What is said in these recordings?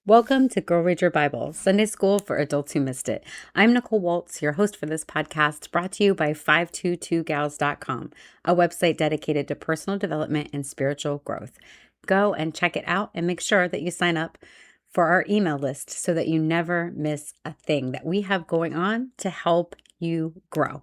Welcome to Girl Read Your Bible, Sunday School for Adults Who Missed It. I'm Nicole Waltz, your host for this podcast, brought to you by 522gals.com, a website dedicated to personal development and spiritual growth. Go and check it out and make sure that you sign up for our email list so that you never miss a thing that we have going on to help you grow.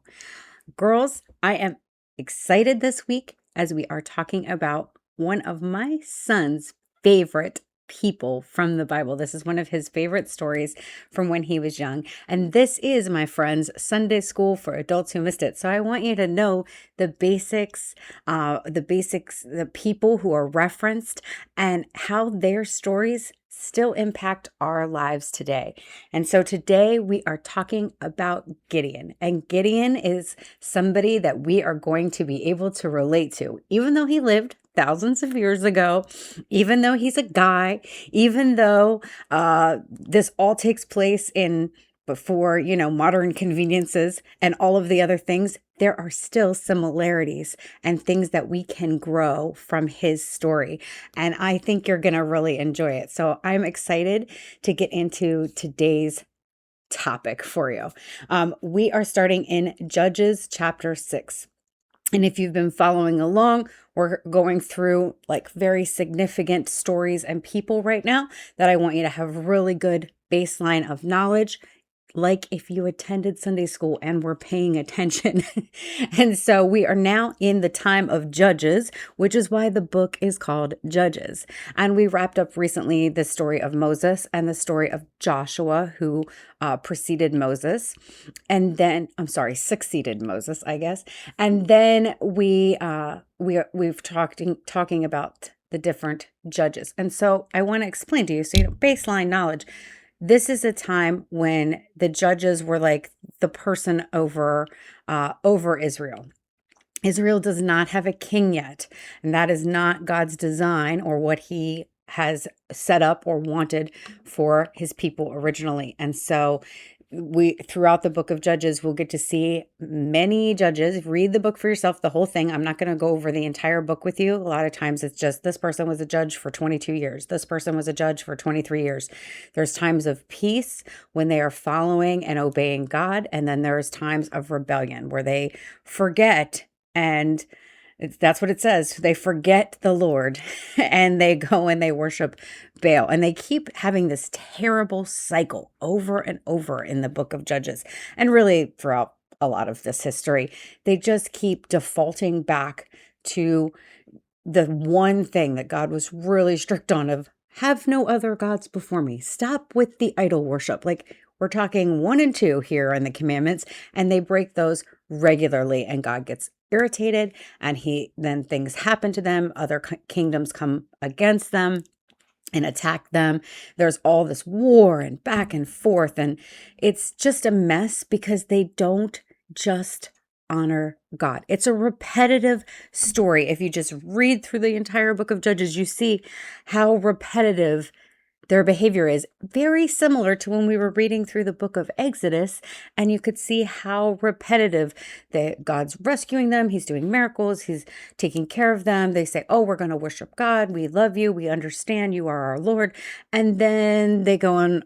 Girls, I am excited this week as we are talking about one of my son's favorite people from the Bible. This is one of his favorite stories from when he was young. And this is, my friends, Sunday School for Adults Who Missed It. So I want you to know the basics, the people who are referenced and how their stories still impact our lives today. And so today we are talking about Gideon. And Gideon is somebody that we are going to be able to relate to, even though he lived thousands of years ago, even though he's a guy, even though this all takes place in before, modern conveniences and all of the other things, there are still similarities and things that we can grow from his story. And I think you're going to really enjoy it. So I'm excited to get into today's topic for you. We are starting in Judges chapter 6. And if you've been following along, we're going through like very significant stories and people right now that I want you to have really good baseline of knowledge, like if you attended Sunday school and were paying attention. And so we are now in the time of Judges, which is why the book is called Judges. And we wrapped up recently the story of Moses and the story of Joshua, who preceded Moses, and then succeeded Moses, I guess. And then we've talking about the different judges. And so I want to explain to you, so baseline knowledge. This is a time when the judges were like the person over Israel. Israel does not have a king yet, and that is not God's design or what he has set up or wanted for his people originally. And so throughout the book of Judges, we'll get to see many judges. Read the book for yourself, the whole thing. I'm not going to go over the entire book with you. A lot of times it's just this person was a judge for 22 years. This person was a judge for 23 years. There's times of peace when they are following and obeying God. And then there's times of rebellion where they forget, and that's what it says. They forget the Lord and they go and they worship Baal. And they keep having this terrible cycle over and over in the book of Judges. And really throughout a lot of this history, they just keep defaulting back to the one thing that God was really strict on of have no other gods before me. Stop with the idol worship. Like we're talking 1 and 2 here in the commandments, and they break those regularly, and God gets irritated, and then things happen to them. Other kingdoms come against them and attack them. There's all this war and back and forth, and it's just a mess because they don't just honor God. It's a repetitive story. If you just read through the entire book of Judges, you see how repetitive their behavior is, very similar to when we were reading through the book of Exodus, and you could see how repetitive God's rescuing them. He's doing miracles. He's taking care of them. They say, oh, we're going to worship God. We love you. We understand you are our Lord. And then they go and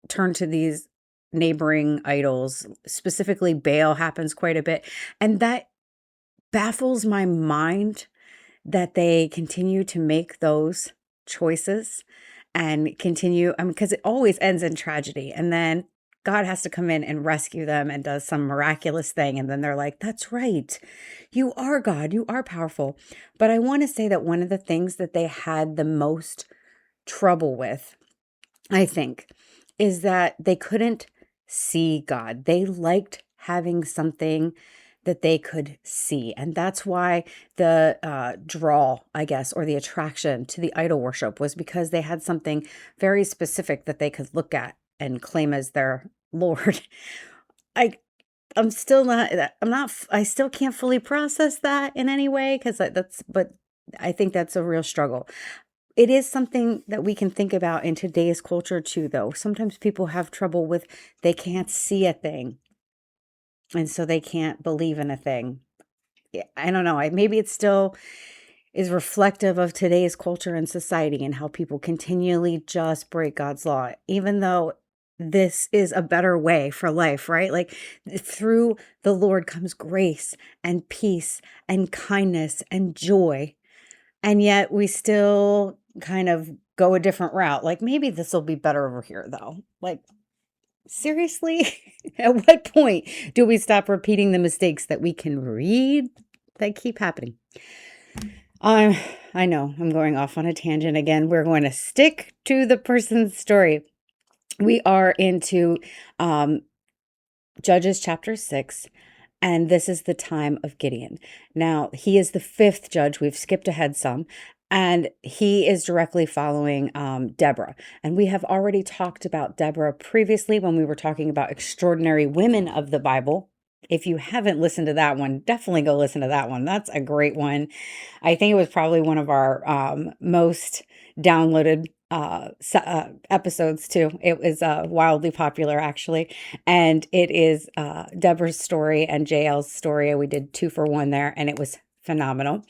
turn to these neighboring idols. Specifically, Baal happens quite a bit. And that baffles my mind that they continue to make those choices and continue, because it always ends in tragedy. And then God has to come in and rescue them and does some miraculous thing. And then they're like, that's right. You are God. You are powerful. But I want to say that one of the things that they had the most trouble with, I think, is that they couldn't see God. They liked having something that they could see. And that's why the draw, I guess, or the attraction to the idol worship was because they had something very specific that they could look at and claim as their Lord. I still can't fully process that in any way but I think that's a real struggle. It is something that we can think about in today's culture too, though. Sometimes people have trouble with, they can't see a thing, and so they can't believe in a thing. I don't know. Maybe it's still is reflective of today's culture and society and how people continually just break God's law, even though this is a better way for life, right? Like through the Lord comes grace and peace and kindness and joy. And yet we still kind of go a different route. Like maybe this will be better over here, though. Like, seriously? At what point do we stop repeating the mistakes that we can read that keep happening? I know I'm going off on a tangent again. We're going to stick to the person's story. We are into Judges chapter 6, and this is the time of Gideon. Now, he is the fifth judge. We've skipped ahead some. And he is directly following Deborah. And we have already talked about Deborah previously when we were talking about extraordinary women of the Bible. If you haven't listened to that one, definitely go listen to that one. That's a great one. I think it was probably one of our most downloaded episodes too. It was wildly popular actually. And it is Deborah's story and JL's story. We did 2 for 1 there, and it was phenomenal.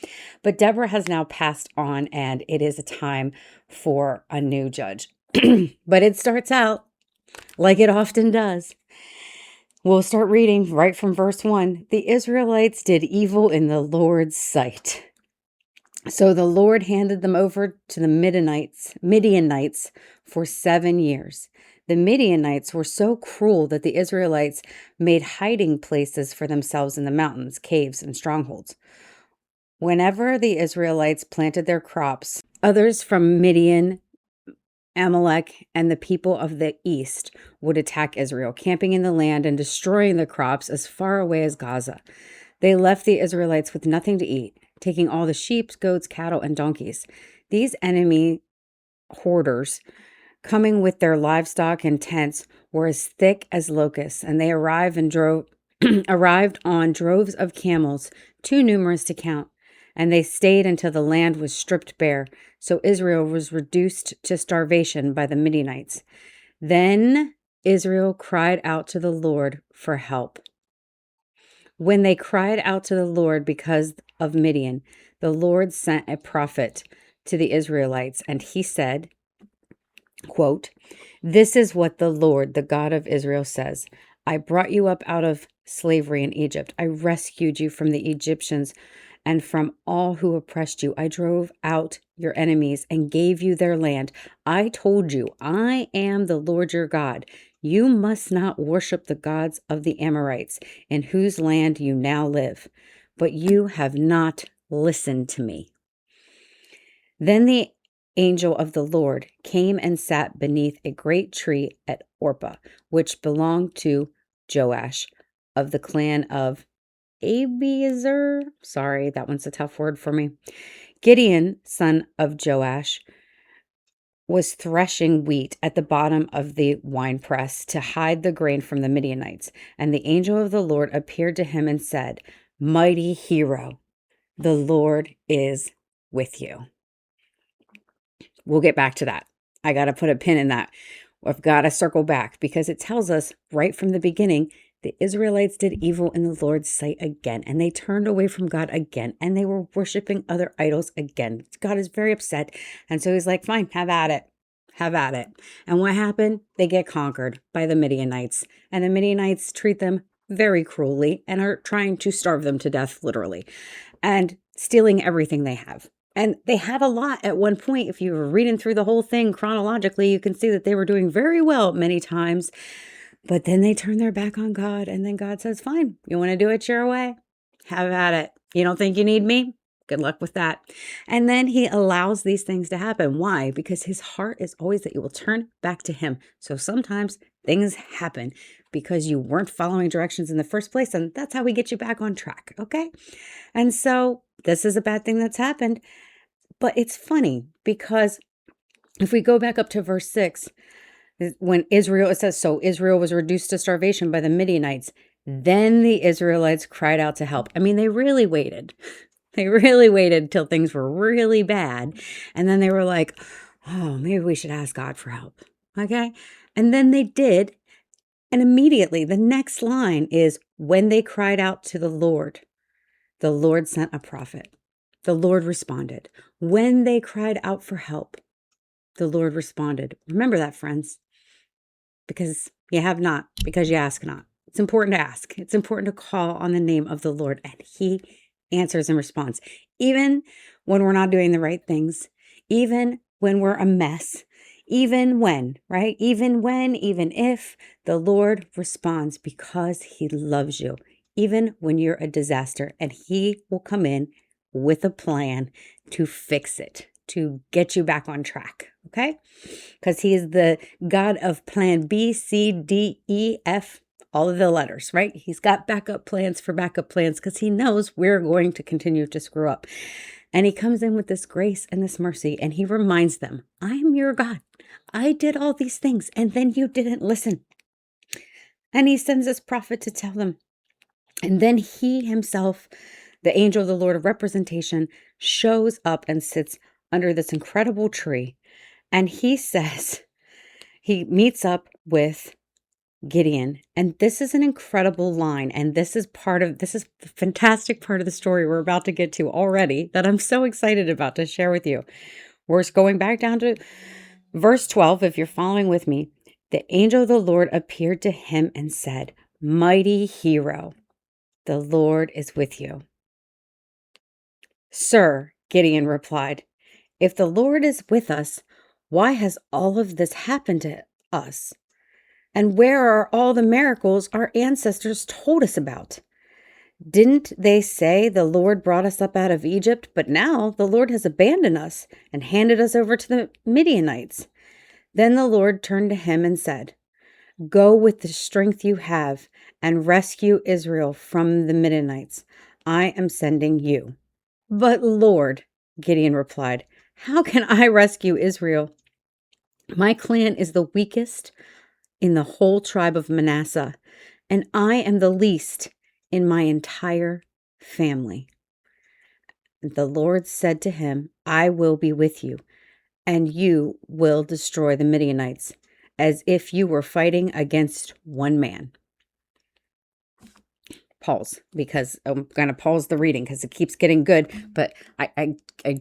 But Deborah has now passed on, and it is a time for a new judge. But it starts out like it often does. We'll start reading right from verse 1. The Israelites did evil in the Lord's sight. So the Lord handed them over to the Midianites for 7 years. The Midianites were so cruel that the Israelites made hiding places for themselves in the mountains, caves, and strongholds. Whenever the Israelites planted their crops, others from Midian, Amalek, and the people of the east would attack Israel, camping in the land and destroying the crops as far away as Gaza. They left the Israelites with nothing to eat, taking all the sheep, goats, cattle, and donkeys. These enemy hoarders, coming with their livestock and tents, were as thick as locusts, and they arrived on droves of camels, too numerous to count. And they stayed until the land was stripped bare. So Israel was reduced to starvation by the Midianites. Then Israel cried out to the Lord for help. When they cried out to the Lord because of Midian, the Lord sent a prophet to the Israelites, and he said, quote, "This is what the Lord, the God of Israel, says. I brought you up out of slavery in Egypt. I rescued you from the Egyptians and from all who oppressed you. I drove out your enemies and gave you their land. I told you, I am the Lord your God. You must not worship the gods of the Amorites, in whose land you now live. But you have not listened to me." Then the angel of the Lord came and sat beneath a great tree at Orpah, which belonged to Joash of the clan of Abiezer. Sorry, that one's a tough word for me. Gideon, son of Joash, was threshing wheat at the bottom of the winepress to hide the grain from the Midianites. And the angel of the Lord appeared to him and said, "Mighty hero, the Lord is with you." We'll get back to that. I got to put a pin in that. I've got to circle back because it tells us right from the beginning, the Israelites did evil in the Lord's sight again, and they turned away from God again, and they were worshiping other idols again. God is very upset, and so he's like, fine, have at it. Have at it. And what happened? They get conquered by the Midianites, and the Midianites treat them very cruelly and are trying to starve them to death, literally, and stealing everything they have. And they had a lot at one point. If you were reading through the whole thing chronologically, you can see that they were doing very well many times. But then they turn their back on God, and then God says, fine, you want to do it your way? Have at it. You don't think you need me? Good luck with that. And then he allows these things to happen. Why? Because his heart is always that you will turn back to him. So sometimes things happen because you weren't following directions in the first place, and that's how we get you back on track, okay? And so this is a bad thing that's happened. But it's funny because if we go back up to verse 6, when Israel, it says, so Israel was reduced to starvation by the Midianites. Then the Israelites cried out to help. I mean, they really waited. They really waited till things were really bad. And then they were like, oh, maybe we should ask God for help. Okay. And then they did. And immediately the next line is when they cried out to the Lord sent a prophet. the Lord responded. When they cried out for help, the Lord responded. Remember that, friends, because you have not, because you ask not. It's important to ask. It's important to call on the name of the Lord, and he answers and responds. Even when we're not doing the right things, even when we're a mess, even when, right? Even when, even if, the Lord responds because he loves you, even when you're a disaster, and he will come in with a plan to fix it, to get you back on track, okay? Because he is the God of plan B, C, D, E, F, all of the letters, right? He's got backup plans for backup plans because he knows we're going to continue to screw up. And he comes in with this grace and this mercy, and he reminds them, I am your God. I did all these things, and then you didn't listen. And he sends this prophet to tell them. And then he himself, the angel of the Lord of representation, shows up and sits under this incredible tree. And he says, he meets up with Gideon. And this is an incredible line. And this is the fantastic part of the story we're about to get to already that I'm so excited about to share with you. We're going back down to verse 12. If you're following with me, the angel of the Lord appeared to him and said, Mighty hero, the Lord is with you. Sir, Gideon replied, if the Lord is with us, why has all of this happened to us? And where are all the miracles our ancestors told us about? Didn't they say the Lord brought us up out of Egypt, but now the Lord has abandoned us and handed us over to the Midianites? Then the Lord turned to him and said, Go with the strength you have and rescue Israel from the Midianites. I am sending you. But Lord, Gideon replied, how can I rescue Israel? My clan is the weakest in the whole tribe of Manasseh, and I am the least in my entire family. The Lord said to him, I will be with you, and you will destroy the Midianites, as if you were fighting against one man. Pause, because I'm going to pause the reading because it keeps getting good, but I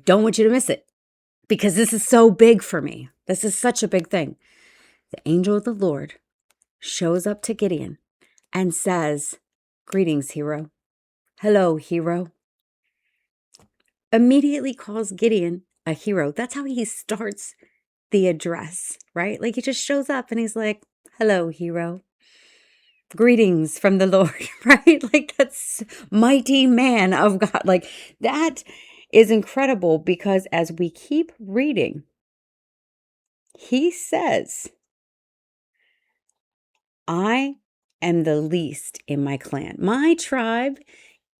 don't want you to miss it because this is so big for me. This is such a big thing. The angel of the Lord shows up to Gideon and says, Greetings, hero. Hello, hero. Immediately calls Gideon a hero. That's how he starts the address, right? Like he just shows up and he's like, hello, hero. Greetings from the Lord, right? Like that's mighty man of God. Like that is incredible because as we keep reading, he says, I am the least in my clan. My tribe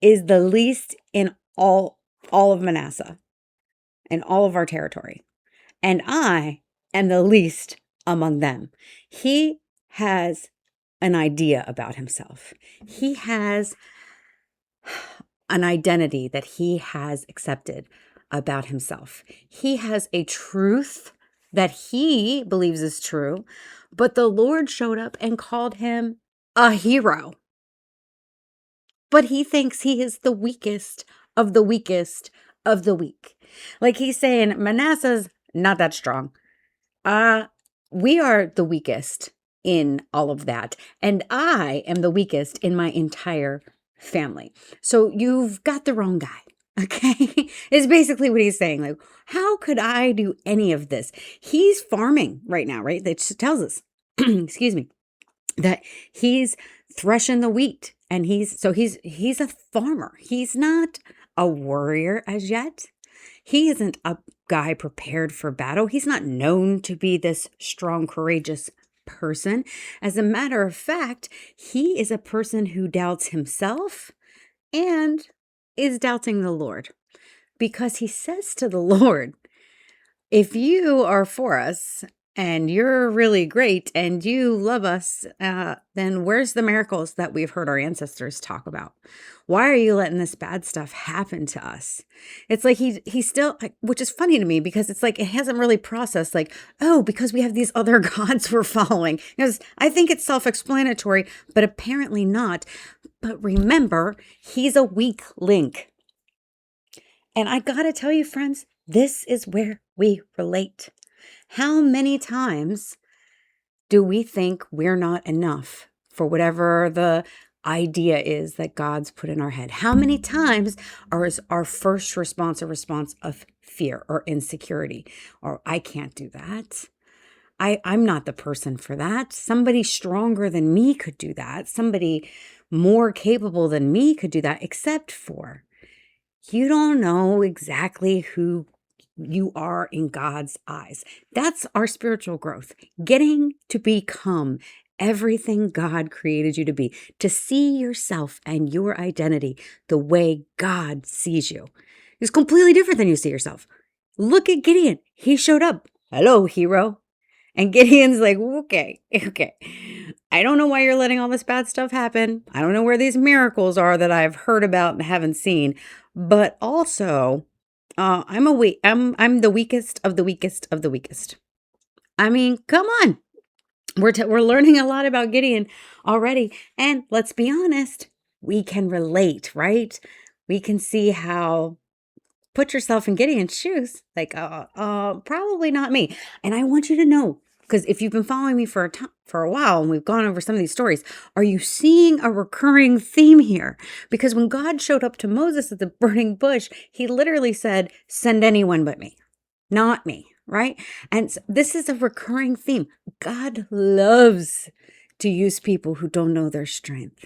is the least in all of Manasseh and all of our territory. And I am the least among them. He has an idea about himself. He has an identity that he has accepted about himself. He has a truth that he believes is true, but the Lord showed up and called him a hero. But he thinks he is the weakest of the weakest of the weak. Like he's saying, Manasseh's not that strong. We are the weakest in all of that. And I am the weakest in my entire family. So you've got the wrong guy. Okay. Is basically what he's saying. Like, how could I do any of this? He's farming right now, right? That tells us, excuse me, that he's threshing the wheat and he's a farmer. He's not a warrior as yet. He isn't a guy prepared for battle. He's not known to be this strong, courageous person. As a matter of fact, he is a person who doubts himself and is doubting the Lord because he says to the Lord, if you are for us and you're really great and you love us, then where's the miracles that we've heard our ancestors talk about? Why are you letting this bad stuff happen to us? It's like he's still, which is funny to me because it's like it hasn't really processed like, oh, because we have these other gods we're following. Because I think it's self-explanatory, but apparently not. But remember, he's a weak link. And I got to tell you, friends, this is where we relate. How many times do we think we're not enough for whatever the idea is that God's put in our head? How many times is our first response a response of fear or insecurity? Or I can't do that. I'm not the person for that. Somebody stronger than me could do that. Somebody more capable than me could do that, except for you don't know exactly who you are in God's eyes. That's our spiritual growth, getting to become everything God created you to be, to see yourself and your identity the way God sees you. It's completely different than you see yourself. Look at Gideon. He showed up. Hello, hero. And Gideon's like, okay. I don't know why you're letting all this bad stuff happen. I don't know where these miracles are that I've heard about and haven't seen. But also, I'm the weakest of the weakest of the weakest. I mean, come on. We're learning a lot about Gideon already. And let's be honest, we can relate, right? We can see how put yourself in Gideon's shoes. Like, probably not me. And I want you to know, because if you've been following me for a while and we've gone over some of these stories, are you seeing a recurring theme here? Because when God showed up to Moses at the burning bush, he literally said, send anyone but me, not me, right? And this is a recurring theme. God loves to use people who don't know their strength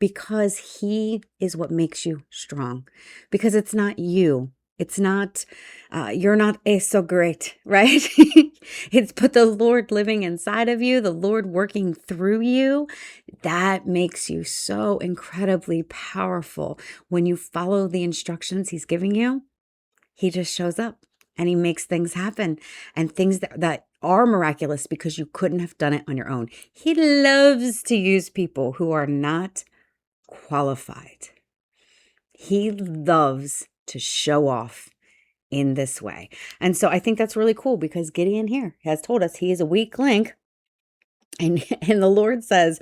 because he is what makes you strong, because it's not you. It's not, you're not so great, right? It's but the Lord living inside of you, the Lord working through you. That makes you so incredibly powerful. When you follow the instructions he's giving you, he just shows up and he makes things happen, and things that are miraculous because you couldn't have done it on your own. He loves to use people who are not qualified. He loves to show off in this way. And so I think that's really cool because Gideon here has told us he is a weak link. And the Lord says,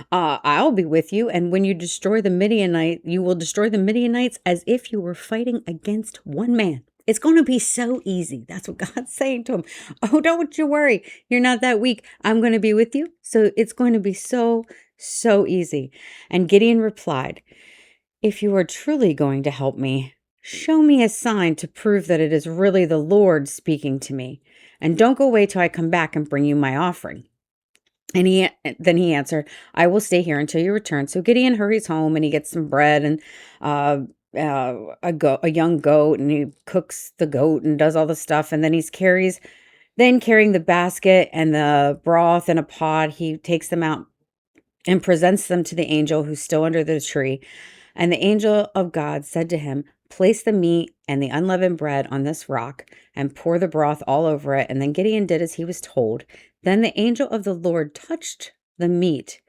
I'll be with you. And when you destroy the Midianite, you will destroy the Midianites as if you were fighting against one man. It's going to be so easy. That's what God's saying to him. Oh, don't you worry. You're not that weak. I'm going to be with you. So it's going to be so easy. And Gideon replied, if you are truly going to help me, show me a sign to prove that it is really the Lord speaking to me. And don't go away till I come back and bring you my offering. And then he answered, I will stay here until you return. So Gideon hurries home and he gets some bread and a young goat, and he cooks the goat and does all the stuff. And then carrying the basket and the broth in a pot, he takes them out and presents them to the angel who's still under the tree. And the angel of God said to him, place the meat and the unleavened bread on this rock and pour the broth all over it. And then Gideon did as he was told. Then the angel of the Lord touched the meat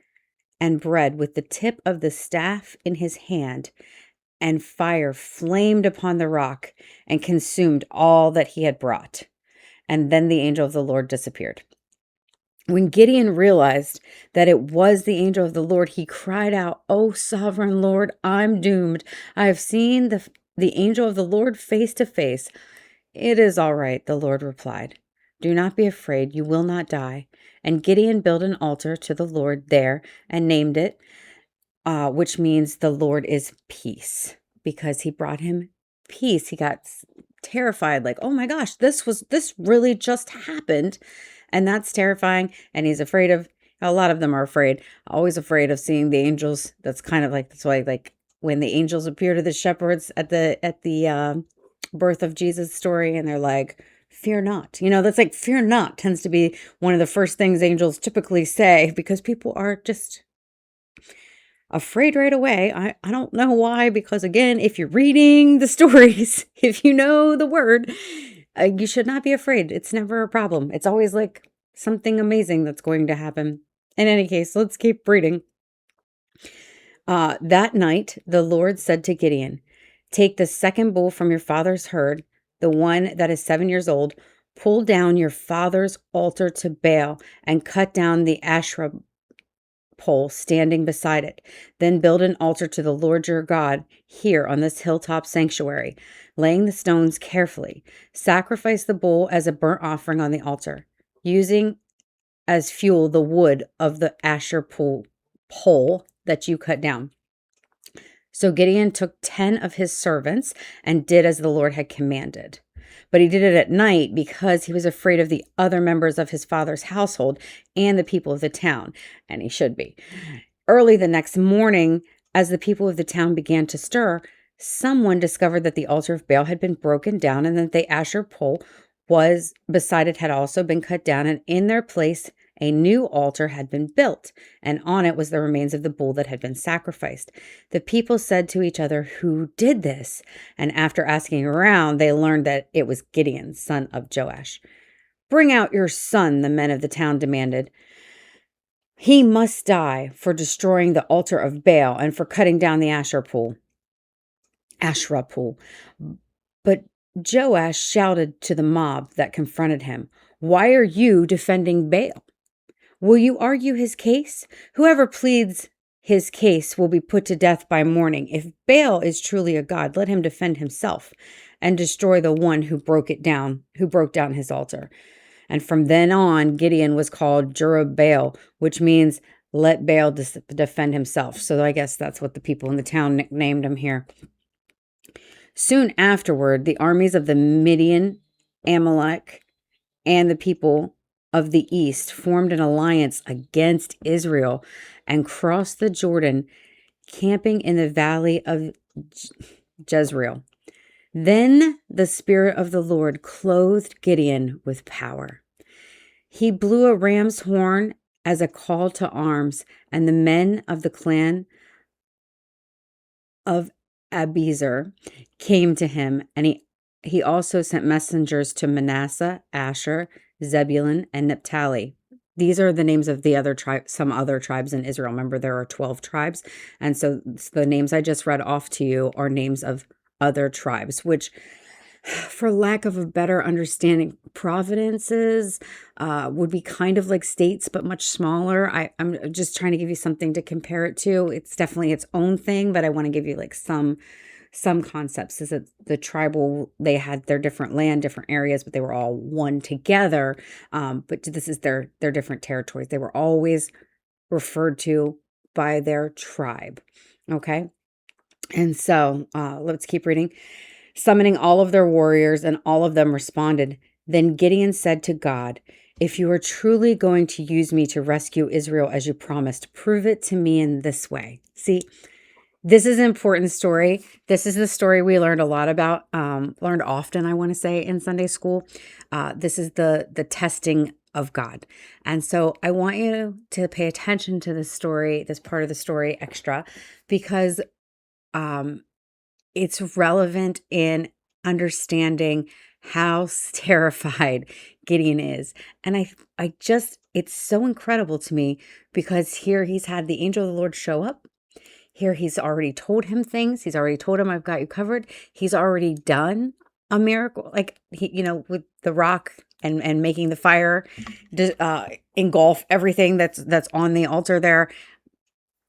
and bread with the tip of the staff in his hand, and fire flamed upon the rock and consumed all that he had brought. And then the angel of the Lord disappeared. When Gideon realized that it was the angel of the Lord, he cried out, "O sovereign Lord, I'm doomed. I have seen the angel of the Lord face to face." "It is all right," the Lord replied. "Do not be afraid. You will not die." And Gideon built an altar to the Lord there and named it, which means the Lord is peace, because he brought him peace. He got terrified, like, oh my gosh, this really just happened. And that's terrifying. And he's afraid of, a lot of them are afraid, always afraid of seeing the angels. That's kind of like, that's why, like, when the angels appear to the shepherds at the birth of Jesus story, and they're like, fear not. That's like, fear not tends to be one of the first things angels typically say, because people are just afraid right away. I don't know why, because again, if you're reading the stories, if you know the word, you should not be afraid. It's never a problem. It's always like something amazing that's going to happen. In any case, let's keep reading. That night, the Lord said to Gideon, "Take the second bull from your father's herd, the one that is 7 years old, pull down your father's altar to Baal, and cut down the Asherah pole standing beside it. Then build an altar to the Lord your God here on this hilltop sanctuary, laying the stones carefully. Sacrifice the bull as a burnt offering on the altar, using as fuel the wood of the Asher pole that you cut down. So Gideon took 10 of his servants and did as the Lord had commanded. But he did it at night because he was afraid of the other members of his father's household and the people of the town, and he should be. Early the next morning, as the people of the town began to stir, someone discovered that the altar of Baal had been broken down and that the Asher pole was beside it had also been cut down, and in their place a new altar had been built, and on it was the remains of the bull that had been sacrificed. The people said to each other, "Who did this?" And after asking around, they learned that it was Gideon, son of Joash. "Bring out your son," the men of the town demanded. "He must die for destroying the altar of Baal and for cutting down the Asherah pool." But Joash shouted to the mob that confronted him, "Why are you defending Baal? Will you argue his case? Whoever pleads his case will be put to death by morning. If Baal is truly a god, let him defend himself and destroy the one who broke down his altar." And from then on, Gideon was called Jerubbaal, which means let Baal defend himself. So I guess that's what the people in the town nicknamed him here. Soon afterward, the armies of the Midian, Amalek, and the people of the east formed an alliance against Israel and crossed the Jordan, camping in the valley of Jezreel. Then the Spirit of the Lord clothed Gideon with power. He blew a ram's horn as a call to arms, and the men of the clan of Abiezer came to him, and he also sent messengers to Manasseh, Asher, Zebulun, and Naphtali. These are the names of the other some other tribes in Israel. Remember, there are 12 tribes. And so the names I just read off to you are names of other tribes, which, for lack of a better understanding, provinces would be kind of like states, but much smaller. I'm just trying to give you something to compare it to. It's definitely its own thing, but I want to give you like some concepts. Is that the tribal, they had their different land, different areas, but they were all one together. But this is their different territories. They were always referred to by their tribe. Okay. And so let's keep reading. Summoning all of their warriors, and all of them responded. Then Gideon said to God, "If you are truly going to use me to rescue Israel as you promised, prove it to me in this way." See, this is an important story. This is the story we learned a lot about, learned often, I want to say, in Sunday school. This is the testing of God. And so I want you to pay attention to this story, this part of the story extra, because it's relevant in understanding how terrified Gideon is. And I just, it's so incredible to me because here he's had the angel of the Lord show up. Here he's already told him things. He's already told him, "I've got you covered." He's already done a miracle, like with the rock and making the fire engulf everything that's on the altar there.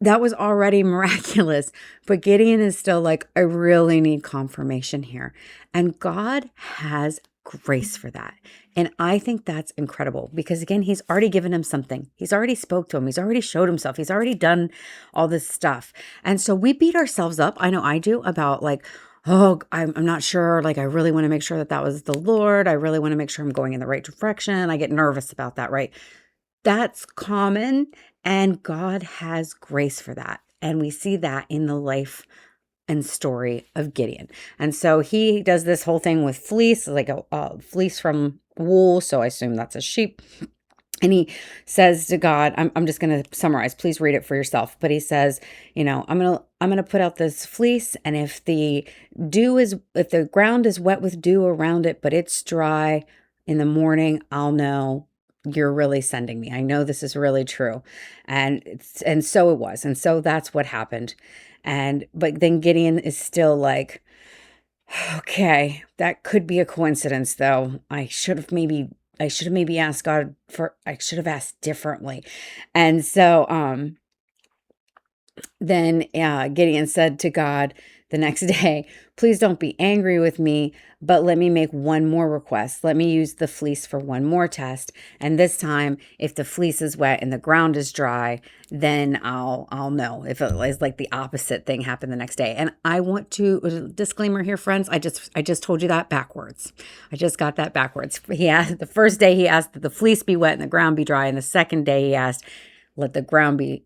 That was already miraculous, but Gideon is still like, "I really need confirmation here." And God has grace for that. And I think that's incredible because, again, he's already given him something. He's already spoke to him. He's already showed himself. He's already done all this stuff. And so we beat ourselves up. I know I do, about like, "Oh, I'm not sure. Like, I really want to make sure that was the Lord. I really want to make sure I'm going in the right direction." I get nervous about that, right? That's common, and God has grace for that. And we see that in the life and story of Gideon. And so he does this whole thing with fleece, like a fleece from wool. So I assume that's a sheep. And he says to God, I'm just going to summarize. Please read it for yourself. But he says, I'm going to put out this fleece, and if the ground is wet with dew around it, but it's dry, in the morning, I'll know you're really sending me. I know this is really true. And so it was. And so that's what happened. But then Gideon is still like, "Okay, that could be a coincidence though. I should have maybe asked God I should have asked differently." And so Then Gideon said to God the next day, please don't be angry with me, but let me make one more request. Let me use the fleece for one more test. And this time, if the fleece is wet and the ground is dry, then I'll know. If it was like the opposite thing happened the next day. And I want to disclaimer here, friends. I just told you that backwards. I just got that backwards. The first day he asked that the fleece be wet and the ground be dry, and the second day he asked, let the ground be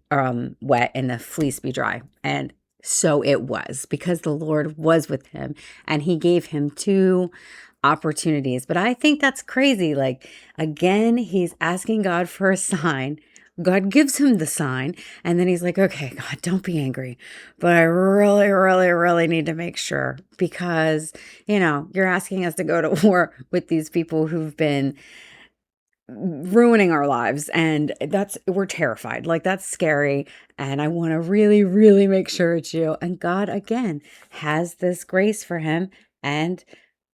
wet and the fleece be dry. And so it was, because the Lord was with him and he gave him 2 opportunities. But I think that's crazy. Like, again, he's asking God for a sign. God gives him the sign. And then he's like, okay, God, don't be angry. But I really, really, really need to make sure, because, you're asking us to go to war with these people who've been ruining our lives, and we're terrified. Like, that's scary, and I want to really, really make sure it's you. And God again has this grace for him, and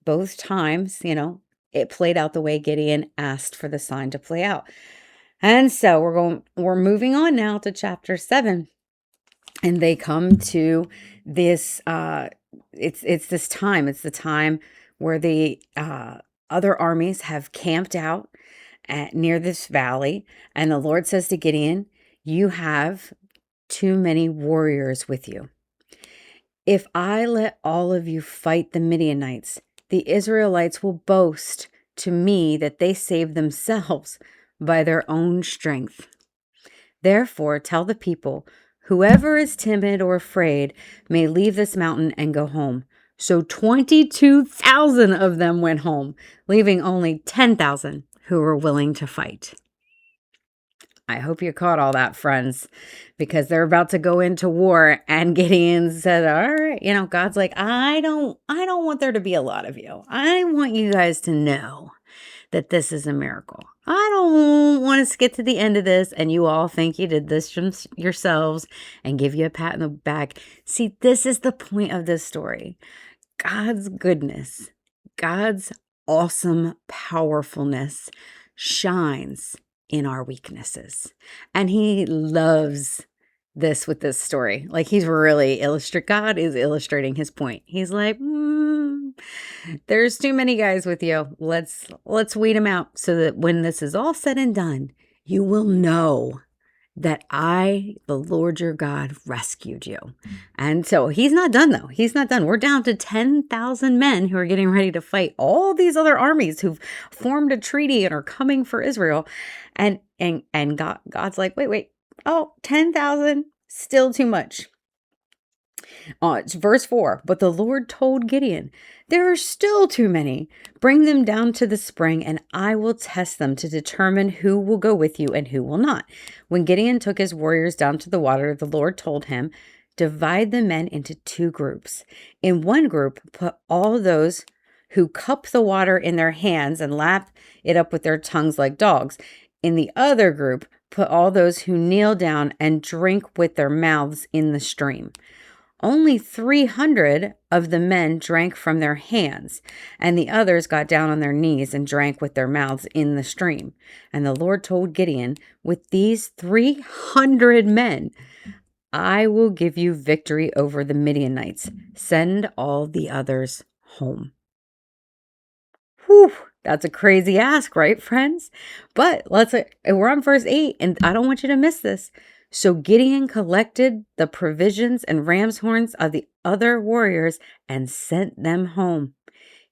both times, it played out the way Gideon asked for the sign to play out. And so we're moving on now to chapter 7, and they come to this it's the time where the other armies have camped out near this valley. And the Lord says to Gideon, you have too many warriors with you. If I let all of you fight the Midianites, the Israelites will boast to me that they saved themselves by their own strength. Therefore, tell the people, whoever is timid or afraid may leave this mountain and go home. So 22,000 of them went home, leaving only 10,000 who were willing to fight. I hope you caught all that, friends, because they're about to go into war. And Gideon said, all right, God's like, I don't want there to be a lot of you. I want you guys to know that this is a miracle. I don't want us to get to the end of this and you all think you did this yourselves and give you a pat in the back. See, this is the point of this story. God's goodness, God's awesome powerfulness shines in our weaknesses. And he loves this with this story. Like, he's really God is illustrating his point. He's like, there's too many guys with you. Let's weed them out so that when this is all said and done, you will know that I, the Lord your God, rescued you. And so he's not done, though. He's not done. We're down to 10,000 men who are getting ready to fight all these other armies who've formed a treaty and are coming for Israel. And God's like, wait. Oh, 10,000, still too much. It's verse 4. But the Lord told Gideon, there are still too many. Bring them down to the spring, and I will test them to determine who will go with you and who will not. When Gideon took his warriors down to the water, the Lord told him, divide the men into 2 groups. In one group, put all those who cup the water in their hands and lap it up with their tongues like dogs. In the other group, put all those who kneel down and drink with their mouths in the stream. Only 300 of the men drank from their hands, and the others got down on their knees and drank with their mouths in the stream. And the Lord told Gideon, with these 300 men, I will give you victory over the Midianites. Send all the others home. Whew, that's a crazy ask, right, friends? But we're on verse 8, and I don't want you to miss this. So Gideon collected the provisions and ram's horns of the other warriors and sent them home.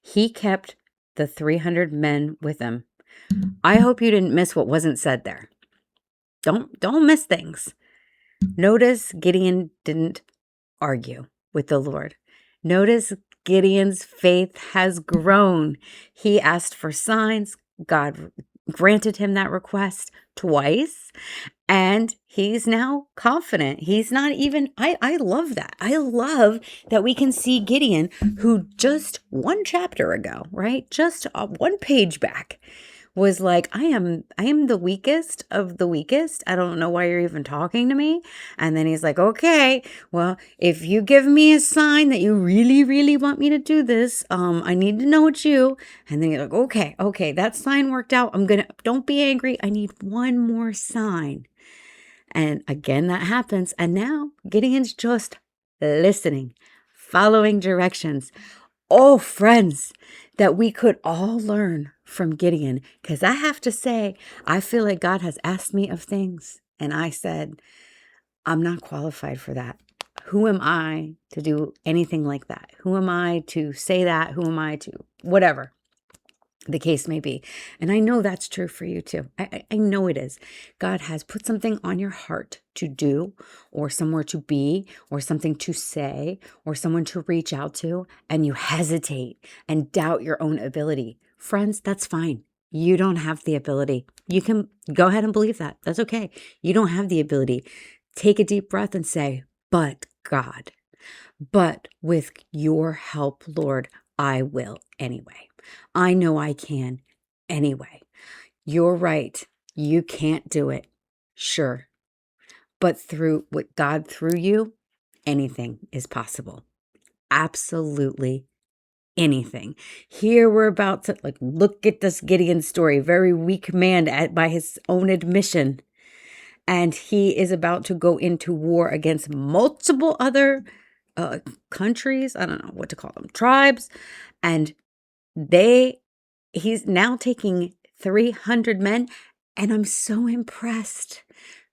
He kept the 300 men with him. I hope you didn't miss what wasn't said there. Don't miss things. Notice Gideon didn't argue with the Lord. Notice Gideon's faith has grown. He asked for signs. God granted him that request twice. And he's now confident. He's not even, I love that. I love that we can see Gideon, who just one chapter ago, right? Just one page back, was like, I am the weakest of the weakest. I don't know why you're even talking to me. And then he's like, okay, well, if you give me a sign that you really, really want me to do this, I need to know it's you. And then you're like, okay, that sign worked out. Don't be angry. I need one more sign. And again, that happens. And now Gideon's just listening, following directions. Oh, friends, that we could all learn from Gideon. Because I have to say, I feel like God has asked me of things. And I said, I'm not qualified for that. Who am I to do anything like that? Who am I to say that? Who am I to whatever the case may be? And I know that's true for you too. I know it is. God has put something on your heart to do, or somewhere to be, or something to say, or someone to reach out to, and you hesitate and doubt your own ability. Friends, that's fine. You don't have the ability. You can go ahead and believe that. That's okay. You don't have the ability. Take a deep breath and say, but God, but with your help, Lord, I will anyway. I know I can anyway. You're right. You can't do it. Sure. But through what God through you, anything is possible. Absolutely anything. Here we're about to look at this Gideon story, very weak man by his own admission. And he is about to go into war against multiple other countries. I don't know what to call them, tribes. And he's now taking 300 men. And I'm so impressed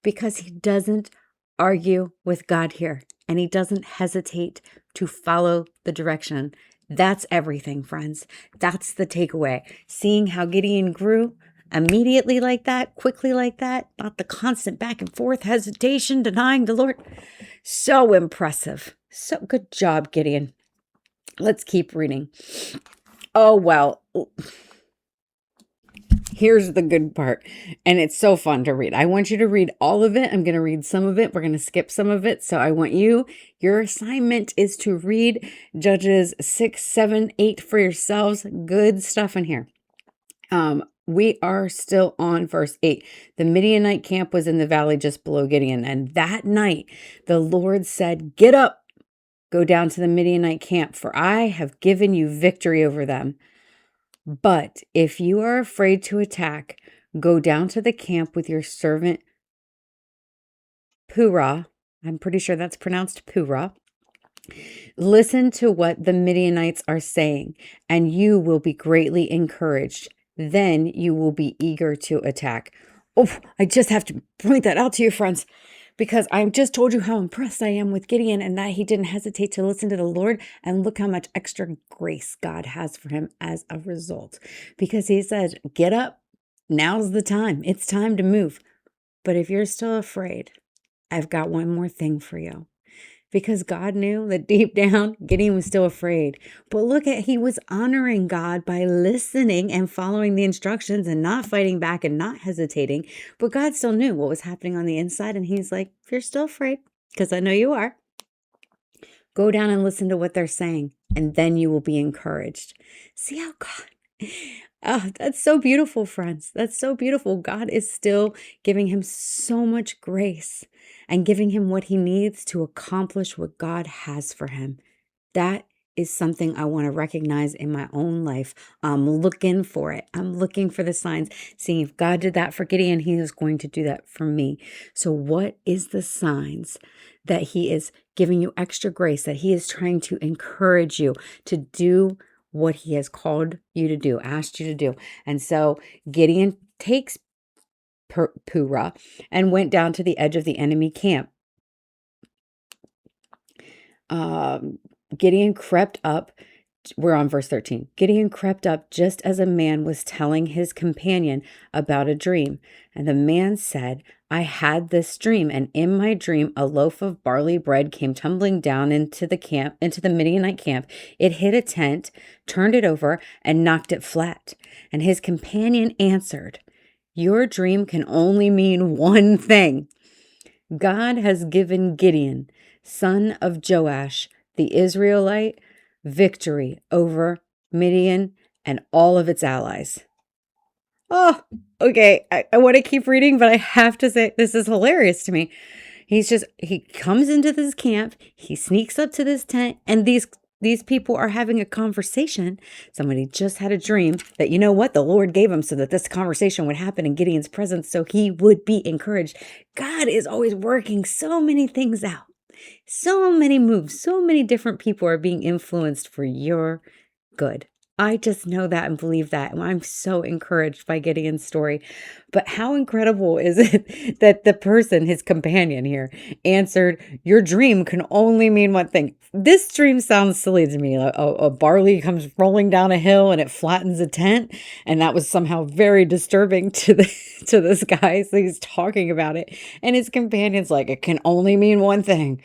because he doesn't argue with God here. And he doesn't hesitate to follow the direction. That's everything, friends. That's the takeaway. Seeing how Gideon grew immediately like that, quickly like that, not the constant back and forth hesitation, denying the Lord. So impressive. So good job, Gideon. Let's keep reading. Oh, well, here's the good part. And it's so fun to read. I want you to read all of it. I'm going to read some of it. We're going to skip some of it. So I want your assignment is to read Judges 6, 7, 8 for yourselves. Good stuff in here. We are still on verse 8. The Midianite camp was in the valley just below Gideon. And that night, the Lord said, get up, go down to the Midianite camp, for I have given you victory over them. But if you are afraid to attack, go down to the camp with your servant Purah. I'm pretty sure that's pronounced Purah. Listen to what the Midianites are saying, and you will be greatly encouraged. Then you will be eager to attack. Oh, I just have to point that out to you, friends, because I just told you how impressed I am with Gideon and that he didn't hesitate to listen to the Lord. And look how much extra grace God has for him as a result. Because he said, get up. Now's the time. It's time to move. But if you're still afraid, I've got one more thing for you. Because God knew that deep down, Gideon was still afraid. But look he was honoring God by listening and following the instructions and not fighting back and not hesitating. But God still knew what was happening on the inside. And he's like, if you're still afraid, because I know you are, go down and listen to what they're saying. And then you will be encouraged. See how God... Oh, that's so beautiful, friends. That's so beautiful. God is still giving him so much grace and giving him what he needs to accomplish what God has for him. That is something I want to recognize in my own life. I'm looking for it. I'm looking for the signs. Seeing if God did that for Gideon, he is going to do that for me. So what is the signs that he is giving you extra grace, that he is trying to encourage you to do what he has called you to do, asked you to do? And so Gideon takes Purah and went down to the edge of the enemy camp. Gideon crept up. We're on verse 13. Gideon crept up just as a man was telling his companion about a dream. And the man said, I had this dream, and in my dream, a loaf of barley bread came tumbling down into the Midianite camp. It hit a tent, turned it over, and knocked it flat. And his companion answered, your dream can only mean one thing. God has given Gideon, son of Joash, the Israelite, victory over Midian and all of its allies. Oh, okay. I want to keep reading, but I have to say, this is hilarious to me. He comes into this camp, he sneaks up to this tent, and these these people are having a conversation. Somebody just had a dream that, you know what, the Lord gave him so that this conversation would happen in Gideon's presence so he would be encouraged. God is always working so many things out, so many moves, so many different people are being influenced for your good. I just know that and believe that. And I'm so encouraged by Gideon's story. But how incredible is it that the person, his companion here, answered, your dream can only mean one thing. This dream sounds silly to me. A barley comes rolling down a hill and it flattens a tent. And that was somehow very disturbing to to this guy. So he's talking about it. And his companion's like, it can only mean one thing.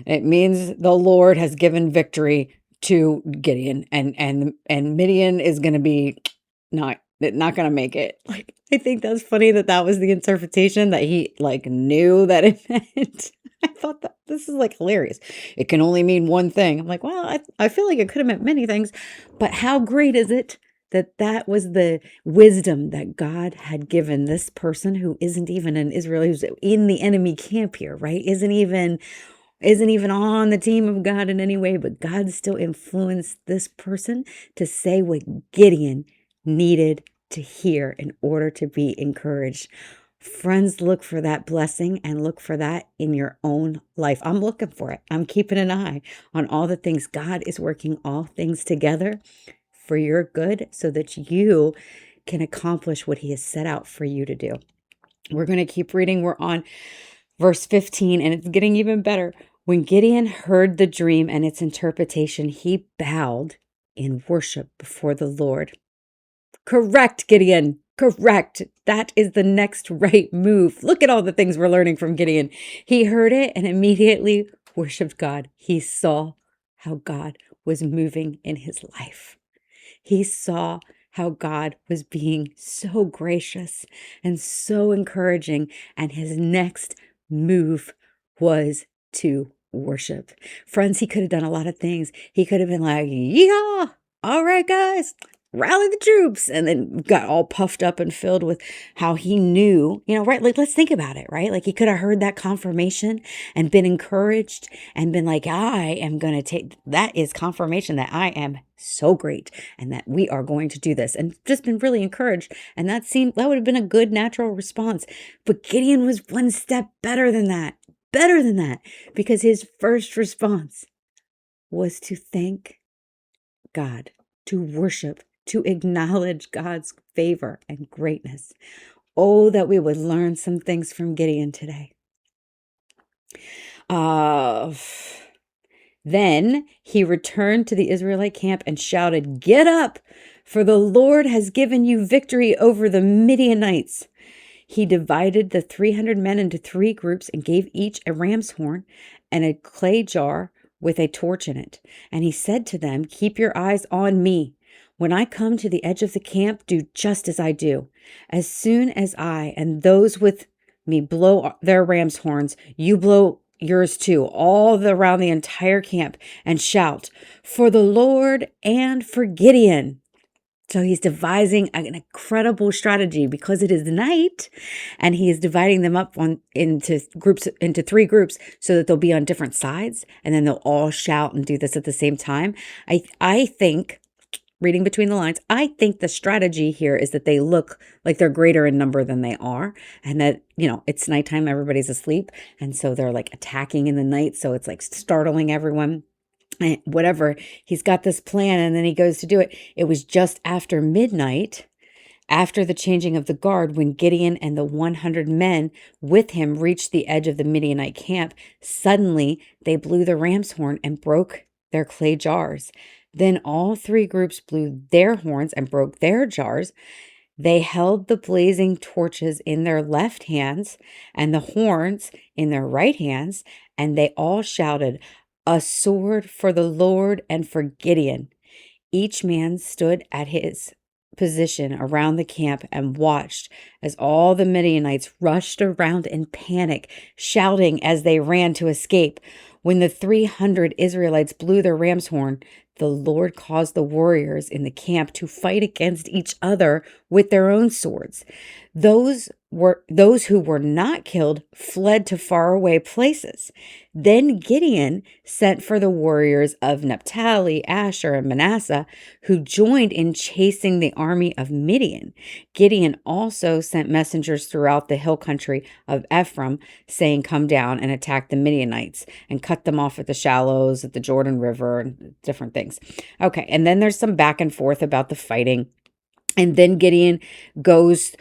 It means the Lord has given victory to Gideon, and Midian is going to be not going to make it. Like, I think that's funny that was the interpretation that he like knew that it meant. I thought that this is like hilarious. It can only mean one thing. I'm like, well, I feel like it could have meant many things, but how great is it that was the wisdom that God had given this person who isn't even an Israeli, who's in the enemy camp here, right? Isn't even on the team of God in any way, but God still influenced this person to say what Gideon needed to hear in order to be encouraged. Friends, look for that blessing and look for that in your own life. I'm looking for it. I'm keeping an eye on all the things. God is working all things together for your good so that you can accomplish what he has set out for you to do. We're going to keep reading. We're on verse 15, and it's getting even better. When Gideon heard the dream and its interpretation, he bowed in worship before the Lord. Correct, Gideon. Correct. That is the next right move. Look at all the things we're learning from Gideon. He heard it and immediately worshiped God. He saw how God was moving in his life. He saw how God was being so gracious and so encouraging, and his next move was to worship. Friends, he could have done a lot of things. He could have been like, yeah, all right, guys, rally the troops, and then got all puffed up and filled with how he knew, right? Like, let's think about it, right? Like, he could have heard that confirmation and been encouraged and been like, I am going to take, that is confirmation that I am so great and that we are going to do this, and just been really encouraged. And that would have been a good natural response. But Gideon was one step better than that, because his first response was to thank God, to worship, to acknowledge God's favor and greatness. Oh, that we would learn some things from Gideon today. Then he returned to the Israelite camp and shouted, "Get up, for the Lord has given you victory over the Midianites." He divided the 300 men into 3 groups and gave each a ram's horn and a clay jar with a torch in it. And he said to them, "Keep your eyes on me. When I come to the edge of the camp, do just as I do. As soon as I and those with me blow their ram's horns, you blow yours too, all around the entire camp, and shout, 'For the Lord and for Gideon.'" So he's devising an incredible strategy because it is night, and he is dividing them up into 3 groups so that they'll be on different sides, and then they'll all shout and do this at the same time. I think, reading between the lines, I think the strategy here is that they look like they're greater in number than they are, and that, it's nighttime, everybody's asleep, and so they're like attacking in the night, so it's like startling everyone. And whatever, he's got this plan, and then he goes to do it. It was just after midnight, after the changing of the guard, when Gideon and the 100 men with him reached the edge of the Midianite camp. Suddenly, they blew the ram's horn and broke their clay jars. Then all 3 groups blew their horns and broke their jars. They held the blazing torches in their left hands and the horns in their right hands, and they all shouted, "A sword for the Lord and for Gideon." Each man stood at his position around the camp and watched as all the Midianites rushed around in panic, shouting as they ran to escape. When the 300 Israelites blew their ram's horn, the Lord caused the warriors in the camp to fight against each other with their own swords. Those those who were not killed fled to faraway places. Then Gideon sent for the warriors of Naphtali, Asher, and Manasseh, who joined in chasing the army of Midian. Gideon also sent messengers throughout the hill country of Ephraim, saying, "Come down and attack the Midianites and cut them off at the shallows, at the Jordan River," and different things. Okay, and then there's some back and forth about the fighting. And then Gideon goes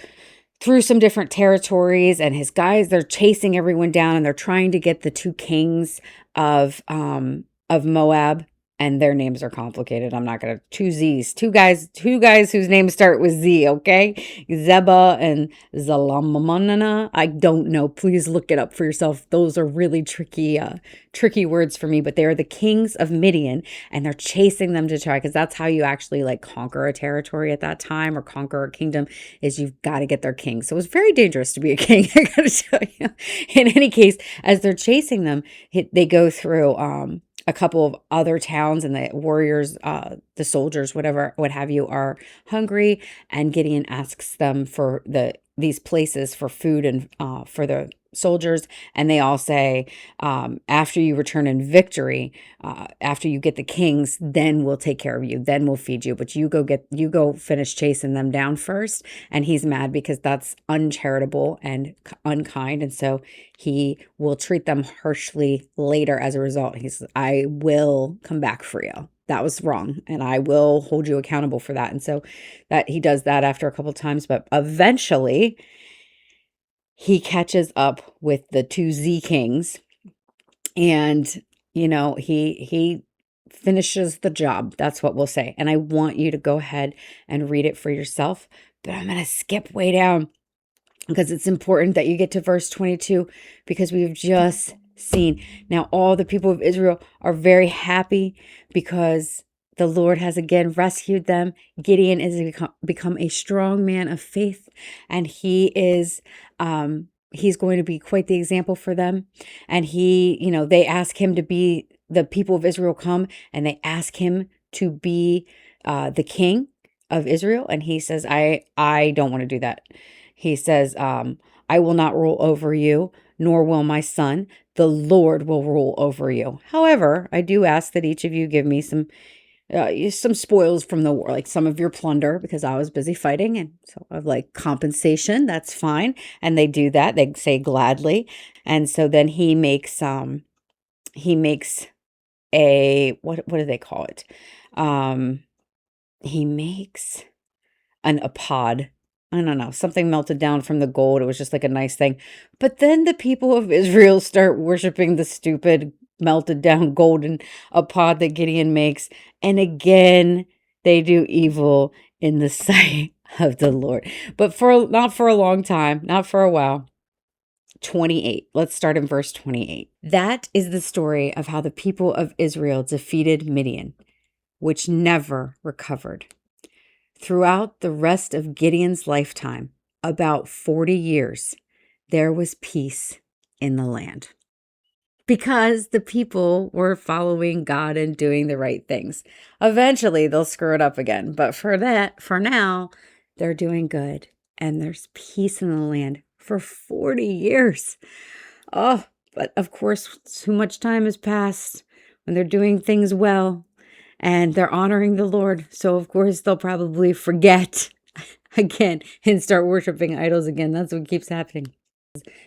through some different territories, and his guys, they're chasing everyone down, and they're trying to get the two kings of Moab, and their names are complicated. I'm not gonna two guys whose names start with Z, okay? Zeba and Zalamanana. I don't know. Please look it up for yourself. Those are really tricky words for me, but they are the kings of Midian, and they're chasing them to try, because that's how you actually like conquer a territory at that time, or conquer a kingdom, is you've got to get their king. So it was very dangerous to be a king, I gotta tell you. In any case, as they're chasing them, they go through a couple of other towns, and the warriors, the soldiers, whatever, what have you, are hungry, and Gideon asks them for these places for food and for the soldiers, and they all say, after you return in victory, after you get the kings, then we'll take care of you, then we'll feed you, but you go finish chasing them down first. And he's mad because that's uncharitable and unkind, and so he will treat them harshly later as a result. He says, "I will come back for you. That was wrong, and I will hold you accountable for that." And so that he does that after a couple of times, but eventually he catches up with the two Z kings, and he finishes the job. That's what we'll say. And I want you to go ahead and read it for yourself, but I'm going to skip way down because it's important that you get to verse 22, because we've just seen now all the people of Israel are very happy because the Lord has again rescued them. Gideon is become a strong man of faith, and he's going to be quite the example for them. And they ask him to be, the people of Israel come and they ask him to be the king of Israel, and he says, I don't want to do that. He says, "I will not rule over you, nor will my son. The Lord will rule over you. However, I do ask that each of you give me some spoils from the war, like some of your plunder, because I was busy fighting, and so of like compensation. That's fine." And they do that. They say gladly. And so then he makes a what do they call it? He makes a pod. I don't know, something melted down from the gold. It was just like a nice thing. But then the people of Israel start worshiping the stupid melted down golden pod that Gideon makes. And again, they do evil in the sight of the Lord. But not for a long time, not for a while. 28. Let's start in verse 28. That is the story of how the people of Israel defeated Midian, which never recovered. Throughout the rest of Gideon's lifetime, about 40 years, there was peace in the land, because the people were following God and doing the right things. Eventually, they'll screw it up again, but for now, they're doing good, and there's peace in the land for 40 years. Oh, but of course, too much time has passed when they're doing things well, and they're honoring the Lord. So, of course, they'll probably forget again and start worshiping idols again. That's what keeps happening.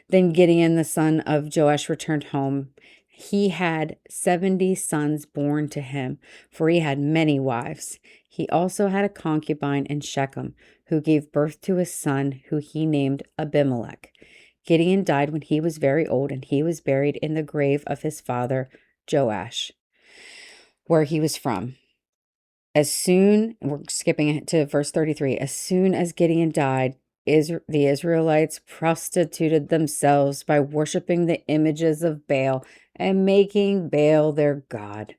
Then Gideon, the son of Joash, returned home. He had 70 sons born to him, for he had many wives. He also had a concubine in Shechem, who gave birth to a son who he named Abimelech. Gideon died when he was very old, and he was buried in the grave of his father Joash, where he was from. We're skipping to verse 33, as soon as Gideon died, the Israelites prostituted themselves by worshiping the images of Baal and making Baal their god.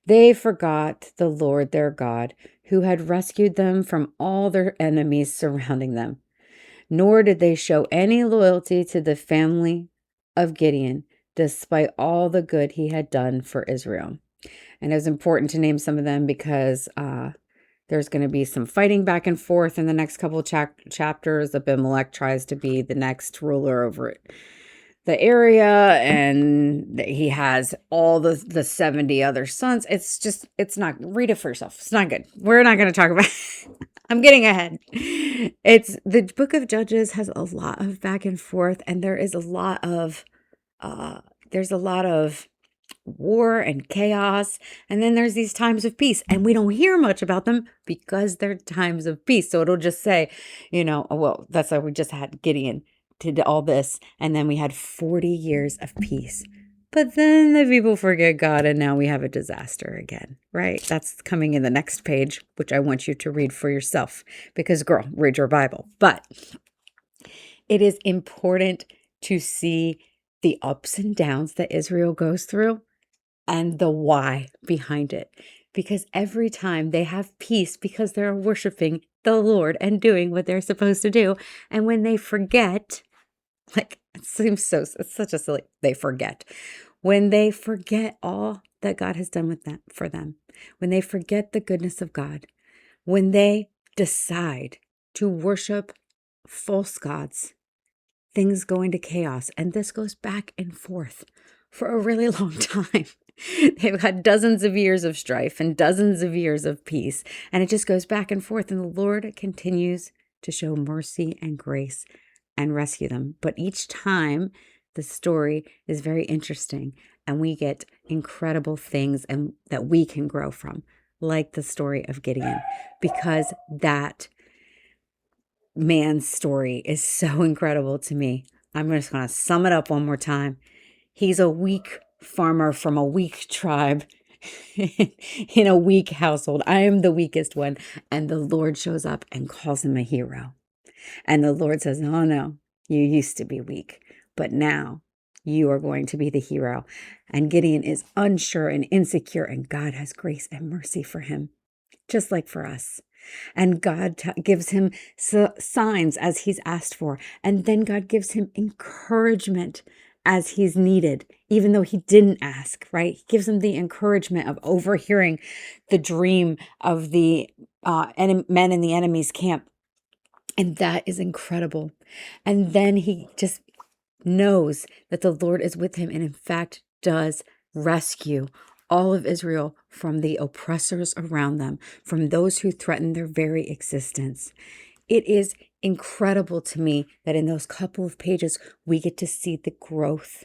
They forgot the Lord their God, who had rescued them from all their enemies surrounding them. Nor did they show any loyalty to the family of Gideon, despite all the good he had done for Israel. And it was important to name some of them because There's going to be some fighting back and forth in the next couple of chapters. Abimelech tries to be the next ruler over the area, and he has all the 70 other sons. It's not, read it for yourself. It's not good. We're not going to talk about I'm getting ahead. It's the book of Judges has a lot of back and forth, and there's a lot of war and chaos, and then there's these times of peace, and we don't hear much about them because they're times of peace. So it'll just say, well, that's why we just had Gideon did all this, and then we had 40 years of peace. But then the people forget God, and now we have a disaster again, right? That's coming in the next page, which I want you to read for yourself, because girl, read your Bible. But it is important to see the ups and downs that Israel goes through and the why behind it. Because every time they have peace because they're worshiping the Lord and doing what they're supposed to do. And when they forget, it's such a silly, they forget. When they forget all that God has done for them, when they forget the goodness of God, when they decide to worship false gods, things go into chaos. And this goes back and forth for a really long time. They've had dozens of years of strife and dozens of years of peace. And it just goes back and forth. And the Lord continues to show mercy and grace and rescue them. But each time the story is very interesting, and we get incredible things and that we can grow from, like the story of Gideon, because that man's story is so incredible to me. I'm just going to sum it up one more time. He's a weak farmer from a weak tribe in a weak household. I am the weakest one. And the Lord shows up and calls him a hero. And the Lord says, oh no, you used to be weak, but now you are going to be the hero. And Gideon is unsure and insecure, and God has grace and mercy for him, just like for us. And God gives him signs as he's asked for. And then God gives him encouragement as he's needed, even though he didn't ask, right? He gives him the encouragement of overhearing the dream of the men in the enemy's camp. And that is incredible. And then he just knows that the Lord is with him and in fact does rescue all of Israel from the oppressors around them, from those who threaten their very existence. It is incredible to me that in those couple of pages, we get to see the growth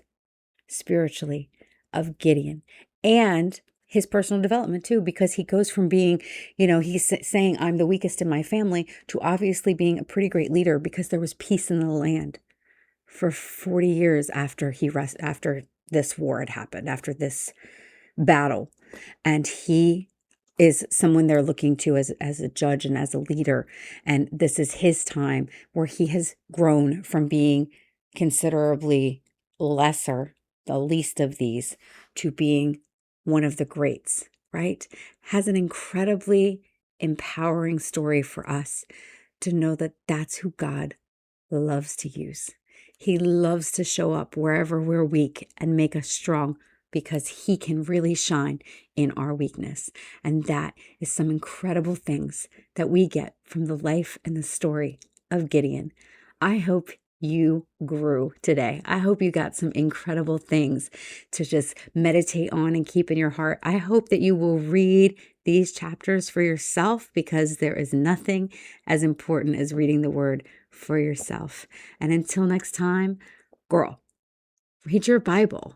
spiritually of Gideon and his personal development too, because he goes from being, he's saying, I'm the weakest in my family, to obviously being a pretty great leader because there was peace in the land for 40 years after this war had happened, after this battle. And he is someone they're looking to as a judge and as a leader. And this is his time where he has grown from being considerably lesser, the least of these, to being one of the greats, right? Has an incredibly empowering story for us to know that that's who God loves to use. He loves to show up wherever we're weak and make us strong, because he can really shine in our weakness. And that is some incredible things that we get from the life and the story of Gideon. I hope you grew today. I hope you got some incredible things to just meditate on and keep in your heart. I hope that you will read these chapters for yourself, because there is nothing as important as reading the word for yourself. And until next time, girl, read your Bible.